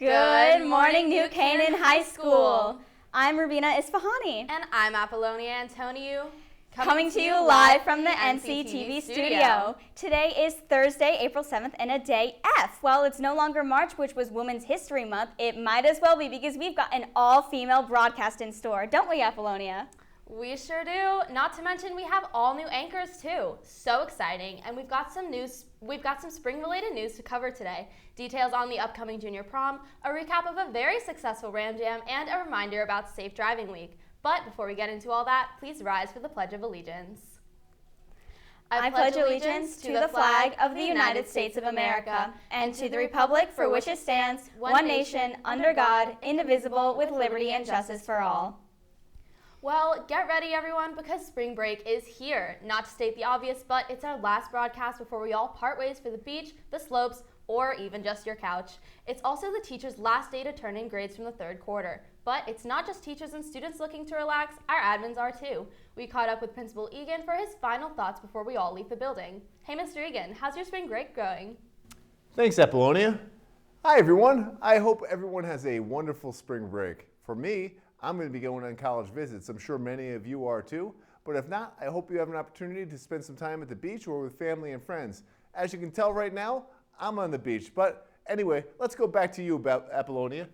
Good morning, New Canaan High School. I'm Rubina Isfahani. And I'm Apollonia Antoniou. Coming to you live from the NCTV studio. Today is Thursday, April 7th, and a day F. Well, it's no longer March, which was Women's History Month. It might as well be because we've got an all-female broadcast in store, don't we, Apollonia? We sure do. Not to mention we have all new anchors too. So exciting. And we've got some spring-related news to cover today. Details on the upcoming junior prom, a recap of a very successful Ram Jam, and a reminder about Safe Driving Week. But before we get into all that, please rise for the Pledge of Allegiance. I pledge allegiance to the flag of the United States of America and to the republic for which it stands, one nation, under God, indivisible, with liberty and justice for all. Well, get ready everyone, because spring break is here. Not to state the obvious, but it's our last broadcast before we all part ways for the beach, the slopes, or even just your couch. It's also the teachers' last day to turn in grades from the third quarter. But it's not just teachers and students looking to relax, our admins are too. We caught up with Principal Egan for his final thoughts before we all leave the building. Hey Mr. Egan, how's your spring break going? Thanks, Apollonia. Hi everyone. I hope everyone has a wonderful spring break. For me, I'm going to be going on college visits. I'm sure many of you are too. But if not, I hope you have an opportunity to spend some time at the beach or with family and friends. As you can tell right now, I'm on the beach. But anyway, let's go back to you, Apollonia.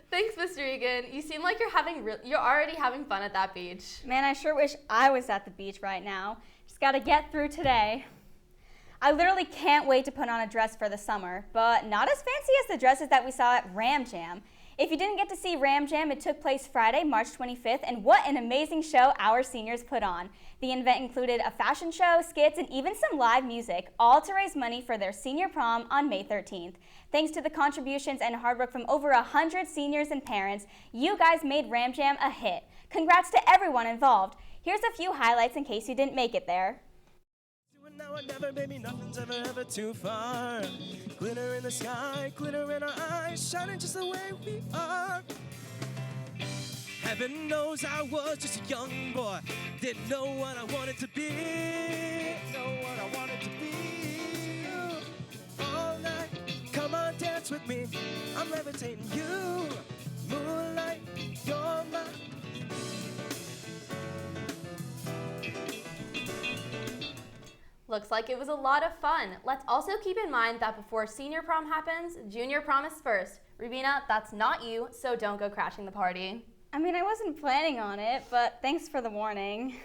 Thanks, Mr. Egan. You seem like you're already having fun at that beach. Man, I sure wish I was at the beach right now. Just gotta get through today. I literally can't wait to put on a dress for the summer, but not as fancy as the dresses that we saw at Ram Jam. If you didn't get to see Ram Jam, it took place Friday, March 25th, and what an amazing show our seniors put on. The event included a fashion show, skits, and even some live music, all to raise money for their senior prom on May 13th. Thanks to the contributions and hard work from over 100 seniors and parents, you guys made Ram Jam a hit. Congrats to everyone involved. Here's a few highlights in case you didn't make it there. Now or never, baby, nothing's ever too far. Glitter in the sky, glitter in our eyes, shining just the way we are. Heaven knows I was just a young boy, didn't know what I wanted to be. All night, come on, dance with me. I'm levitating you, moonlight, you're my. Looks like it was a lot of fun. Let's also keep in mind that before senior prom happens, junior prom is first. Rubina, that's not you, so don't go crashing the party. I mean, I wasn't planning on it, but thanks for the warning.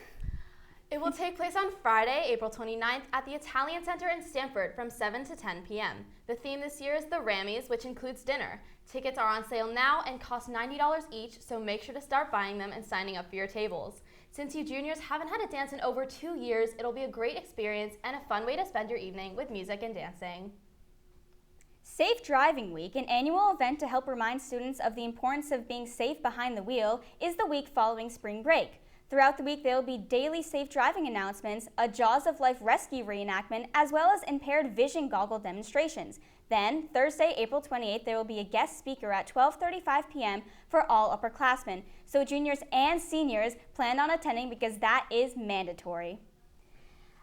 It will take place on Friday, April 29th at the Italian Center in Stamford from 7 to 10 p.m. The theme this year is the Rammies, which includes dinner. Tickets are on sale now and cost $90 each, so make sure to start buying them and signing up for your tables. Since you juniors haven't had a dance in over 2 years, it'll be a great experience and a fun way to spend your evening with music and dancing. Safe Driving Week, an annual event to help remind students of the importance of being safe behind the wheel, is the week following spring break. Throughout the week, there will be daily safe driving announcements, a Jaws of Life rescue reenactment, as well as impaired vision goggle demonstrations. Then, Thursday, April 28th, there will be a guest speaker at 12:35 p.m. for all upperclassmen. So juniors and seniors plan on attending because that is mandatory.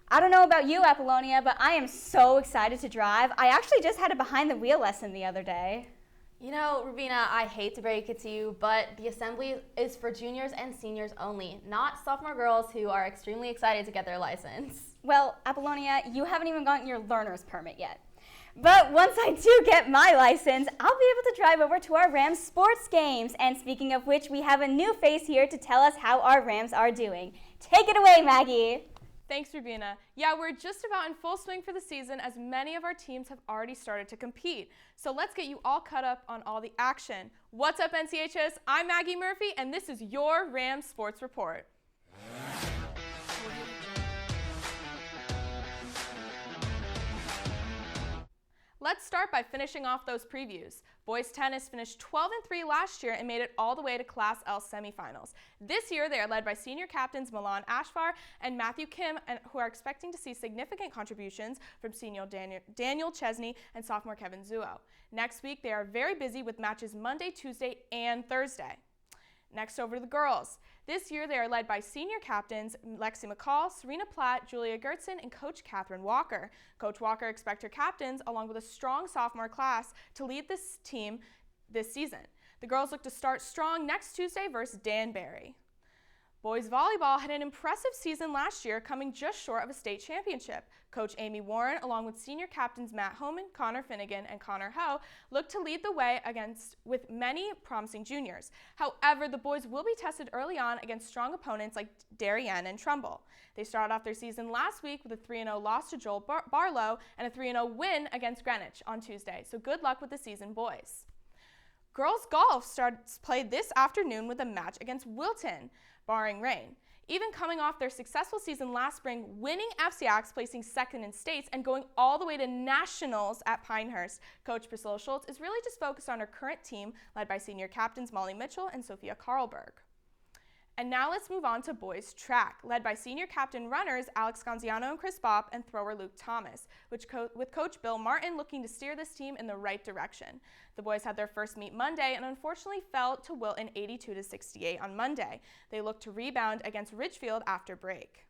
I don't know about you, Apollonia, but I am so excited to drive. I actually just had a behind the wheel lesson the other day. You know, Rubina, I hate to break it to you, but the assembly is for juniors and seniors only, not sophomore girls who are extremely excited to get their license. Well, Apollonia, you haven't even gotten your learner's permit yet. But once I do get my license, I'll be able to drive over to our Rams sports games. And speaking of which, we have a new face here to tell us how our Rams are doing. Take it away, Maggie. Thanks, Rubina. Yeah, we're just about in full swing for the season as many of our teams have already started to compete. So let's get you all caught up on all the action. What's up, NCHS? I'm Maggie Murphy, and this is your Rams Sports Report. Let's start by finishing off those previews. Boys tennis finished 12-3 last year and made it all the way to Class L semifinals. This year, they are led by senior captains Milan Ashfar and Matthew Kim, who are expecting to see significant contributions from senior Daniel Chesney and sophomore Kevin Zuo. Next week, they are very busy with matches Monday, Tuesday, and Thursday. Next over to the girls. This year they are led by senior captains Lexi McCall, Serena Platt, Julia Gertzen, and Coach Catherine Walker. Coach Walker expects her captains, along with a strong sophomore class, to lead this team this season. The girls look to start strong next Tuesday versus Danbury. Boys volleyball had an impressive season last year, coming just short of a state championship. Coach Amy Warren, along with senior captains Matt Homan, Connor Finnegan, and Connor Ho, looked to lead the way with many promising juniors. However, the boys will be tested early on against strong opponents like Darien and Trumbull. They started off their season last week with a 3-0 loss to Joel Barlow and a 3-0 win against Greenwich on Tuesday. So good luck with the season, boys. Girls golf played this afternoon with a match against Wilton, barring rain. Even coming off their successful season last spring, winning FCX, placing second in states, and going all the way to nationals at Pinehurst, Coach Priscilla Schultz is really just focused on her current team, led by senior captains Molly Mitchell and Sophia Karlberg. And now let's move on to boys track, led by senior captain runners Alex Gonziano and Chris Bopp and thrower Luke Thomas, with Coach Bill Martin looking to steer this team in the right direction. The boys had their first meet Monday and unfortunately fell to Wilton 82-68 on Monday. They look to rebound against Ridgefield after break.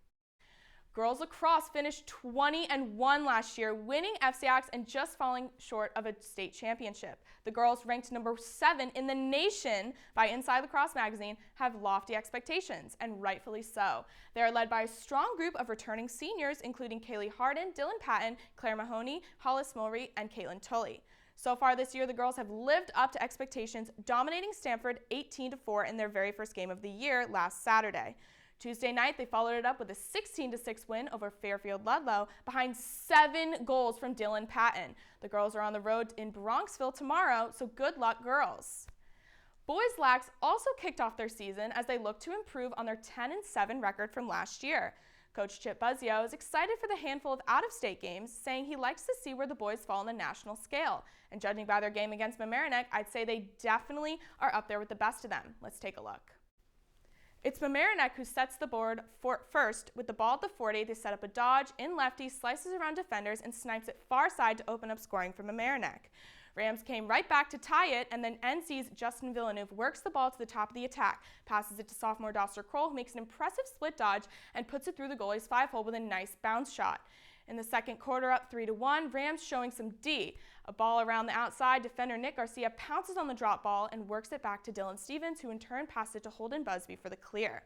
Girls lacrosse finished 20-1 last year, winning FCX and just falling short of a state championship. The girls, ranked number 7 in the nation by Inside Lacrosse magazine, have lofty expectations, and rightfully so. They are led by a strong group of returning seniors, including Kaylee Harden, Dylan Patton, Claire Mahoney, Hollis Mulry, and Caitlin Tully. So far this year, the girls have lived up to expectations, dominating Stanford 18-4 in their very first game of the year last Saturday. Tuesday night, they followed it up with a 16-6 win over Fairfield Ludlow behind 7 goals from Dylan Patton. The girls are on the road in Bronxville tomorrow, so good luck, girls. Boys Lax also kicked off their season as they look to improve on their 10-7 record from last year. Coach Chip Buzzio is excited for the handful of out-of-state games, saying he likes to see where the boys fall on the national scale. And judging by their game against Mamaroneck, I'd say they definitely are up there with the best of them. Let's take a look. It's Mamaroneck who sets the board first. With the ball at the 40, they set up a dodge, in lefty, slices around defenders, and snipes it far side to open up scoring for Mamaroneck. Rams came right back to tie it, and then NC's Justin Villeneuve works the ball to the top of the attack, passes it to sophomore Doster Kroll, who makes an impressive split dodge and puts it through the goalie's 5-hole with a nice bounce shot. In the second quarter, up 3-1, Rams showing some D. A ball around the outside, defender Nick Garcia pounces on the drop ball and works it back to Dylan Stevens, who in turn passed it to Holden Busby for the clear.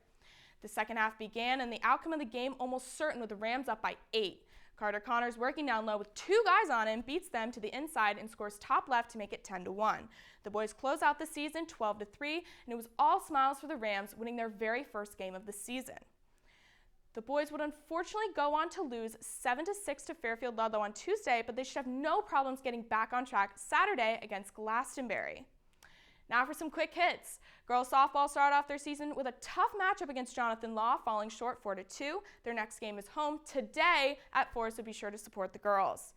The second half began, and the outcome of the game almost certain, with the Rams up by 8. Carter Connors, working down low with 2 guys on him, beats them to the inside and scores top left to make it 10-1. The boys close out the season 12-3, and it was all smiles for the Rams, winning their very first game of the season. The boys would unfortunately go on to lose 7-6 to Fairfield Ludlow on Tuesday, but they should have no problems getting back on track Saturday against Glastonbury. Now for some quick hits. Girls softball started off their season with a tough matchup against Jonathan Law, falling short 4-2. Their next game is home today at 4, so be sure to support the girls.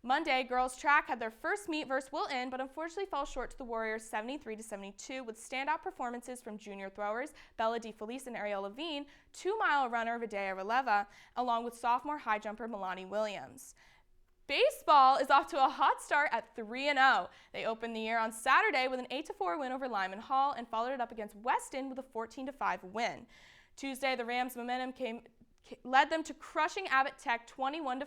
Monday, girls track had their first meet versus Wilton, but unfortunately fell short to the Warriors 73-72 with standout performances from junior throwers Bella DeFelice and Ariel Levine, 2-mile runner Vidya Releva, along with sophomore high jumper Milani Williams. Baseball is off to a hot start at 3-0. They opened the year on Saturday with an 8-4 win over Lyman Hall and followed it up against Weston with a 14-5 win. Tuesday, the Rams' momentum led them to crushing Abbott Tech 21-5.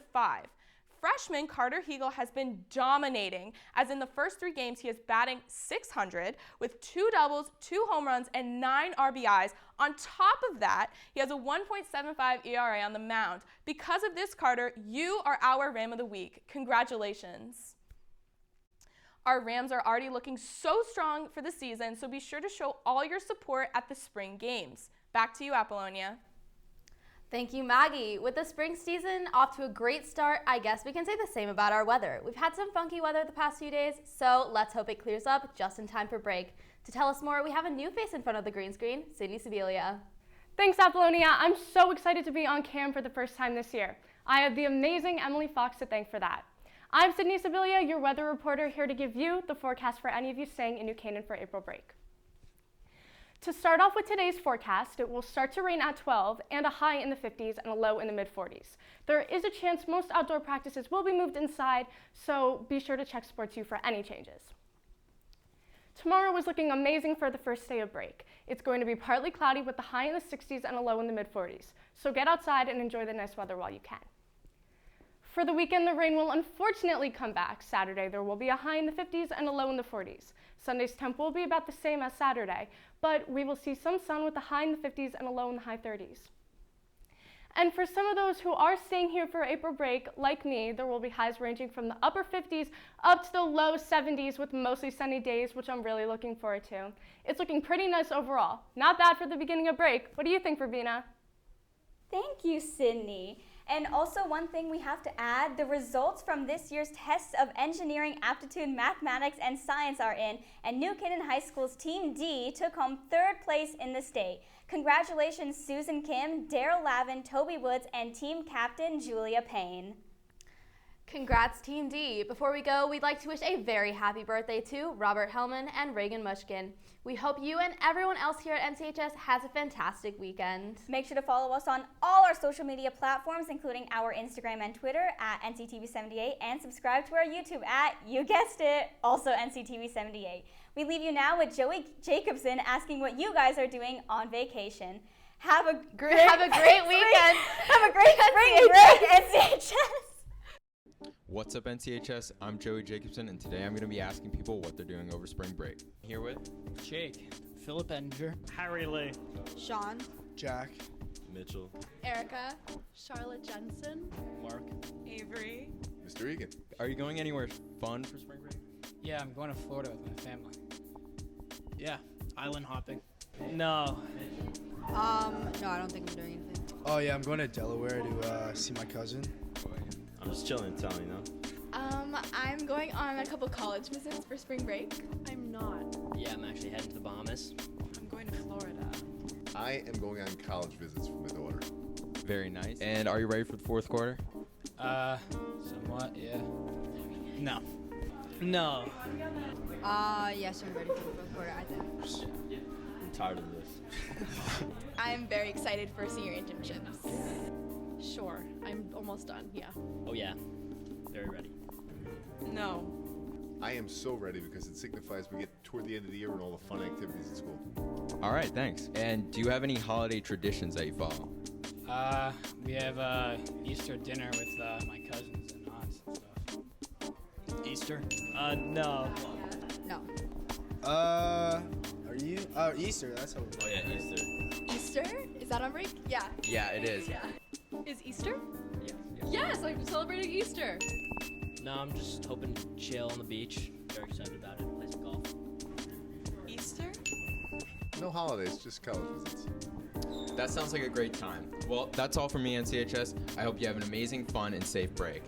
Freshman Carter Hegel has been dominating, as in the first 3 games he is batting .600 with 2 doubles, 2 home runs, and 9 RBIs. On top of that, he has a 1.75 ERA on the mound. Because of this, Carter, you are our Ram of the Week. Congratulations. Our Rams are already looking so strong for the season, so be sure to show all your support at the spring games. Back to you, Apollonia. Thank you, Maggie. With the spring season off to a great start, I guess we can say the same about our weather. We've had some funky weather the past few days, so let's hope it clears up just in time for break. To tell us more, we have a new face in front of the green screen, Sydney Sibillia. Thanks, Apollonia. I'm so excited to be on cam for the first time this year. I have the amazing Emily Fox to thank for that. I'm Sydney Sibillia, your weather reporter, here to give you the forecast for any of you staying in New Canaan for April break. To start off with today's forecast, it will start to rain at 12 and a high in the 50s and a low in the mid-40s. There is a chance most outdoor practices will be moved inside, so be sure to check Sports U for any changes. Tomorrow is looking amazing for the first day of break. It's going to be partly cloudy with a high in the 60s and a low in the mid-40s. So get outside and enjoy the nice weather while you can. For the weekend, the rain will unfortunately come back. Saturday, there will be a high in the 50s and a low in the 40s. Sunday's temp will be about the same as Saturday, but we will see some sun with a high in the 50s and a low in the high 30s. And for some of those who are staying here for April break, like me, there will be highs ranging from the upper 50s up to the low 70s with mostly sunny days, which I'm really looking forward to. It's looking pretty nice overall. Not bad for the beginning of break. What do you think, Rubina? Thank you, Sydney. And also one thing we have to add, the results from this year's tests of engineering, aptitude, mathematics, and science are in, and New Canaan High School's Team D took home 3rd place in the state. Congratulations, Susan Kim, Daryl Lavin, Toby Woods, and team captain Julia Payne. Congrats, Team D. Before we go, we'd like to wish a very happy birthday to Robert Hellman and Reagan Mushkin. We hope you and everyone else here at NCHS has a fantastic weekend. Make sure to follow us on all our social media platforms, including our Instagram and Twitter at NCTV78, and subscribe to our YouTube at, you guessed it, also NCTV78. We leave you now with Joey Jacobson asking what you guys are doing on vacation. Have a great weekend. Have a great spring break, NCHS. What's up, NCHS? I'm Joey Jacobson, and today I'm going to be asking people what they're doing over spring break. Here with Jake, Philip Enger, Harry Lee, Sean, Jack, Mitchell, Erica, Charlotte Jensen, Mark, Avery, Mr. Egan. are you going anywhere fun for spring break? Yeah, I'm going to Florida with my family. yeah, island hopping. No. no, I don't think I'm doing anything. Oh yeah, I'm going to Delaware to see my cousin. I'm just chilling in town, you know? I'm going on a couple college visits for spring break. I'm not. Yeah, I'm actually heading to the Bahamas. I'm going to Florida. I am going on college visits for my daughter. Very nice. And are you ready for the fourth quarter? Somewhat, yeah. No. No. Yes, I'm ready for the fourth quarter, I think. I'm tired of this. I'm very excited for senior internships. Sure, I'm almost done, yeah. Oh yeah, very ready. No. I am so ready because it signifies we get toward the end of the year and all the fun activities at school. All right, thanks. And do you have any holiday traditions that you follow? We have Easter dinner with my cousins and aunts and stuff. Easter? No. No. Are you? Easter, that's how Oh yeah, Easter. Easter? Is that on break? Yeah. Yeah, it is. Yeah. Is Easter? Yeah. Yes, I'm celebrating Easter. No, I'm just hoping to chill on the beach. Very excited about it. Play some golf. Easter? No holidays, just college visits. That sounds like a great time. Well, that's all from me, NCHS. I hope you have an amazing, fun, and safe break.